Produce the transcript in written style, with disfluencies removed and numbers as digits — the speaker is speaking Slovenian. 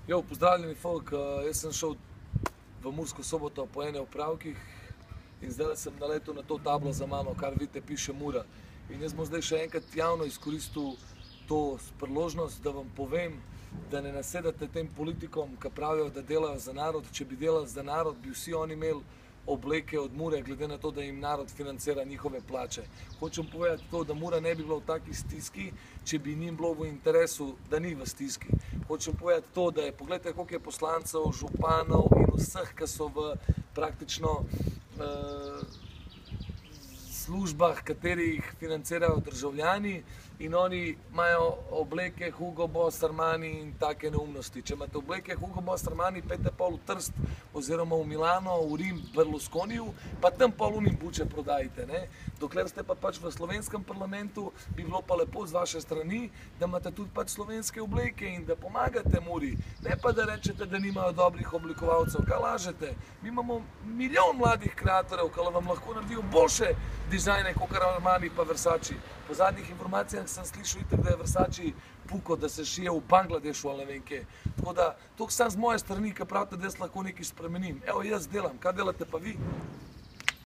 Jo, pozdravljeni folk, jaz sem šel v Mursko Soboto po ene opravkih in zdaj sem naletel na to tablo za mano, kar vidite, piše Mura. In jaz bom zdaj še enkrat javno izkoristil to priložnost, da vam povem, da ne nasedate tem politikom, ki pravijo, da delajo za narod. Če bi delali za narod, bi vsi oni imeli obleke od Mure, glede na to, da jim narod financira njihove plače. Hočem povedati to, da Mura ne bi bila v taki stiski, če bi njim bilo v interesu, da ni v stiski. Hočem povedati to, da je, pogledajte, koliko je poslancev, županov in vseh, ki so v praktično službah, katerih financirajo državljani, in oni imajo obleke Hugo Boss, Armani in take neumnosti. Če imate obleke Hugo Boss, Armani, pejte pol v Trst oziroma v Milano, v Rim, Berlusconiju, pa tam pol unim buče prodajte. Dokler ste pa pač v slovenskem parlamentu, bi bilo pa lepo z vaše strani, da imate tudi pač slovenske obleke in da pomagate Muri. Ne pa da rečete, da nimajo dobrih oblikovalcev. Kaj lažete? Mi imamo milijon mladih kreatorjev, ki vam lahko naredijo boljše dizajne kot Armani pa Versace. Po zadnjih informacijah sem slišal itak, da je Versace puko, da se šije v Bangladešu ali ne vem kje. Tako da, to sam z moje strani, ki pravite, da jaz lahko nekaj spremenim. Evo, jaz delam. Kaj delate pa vi?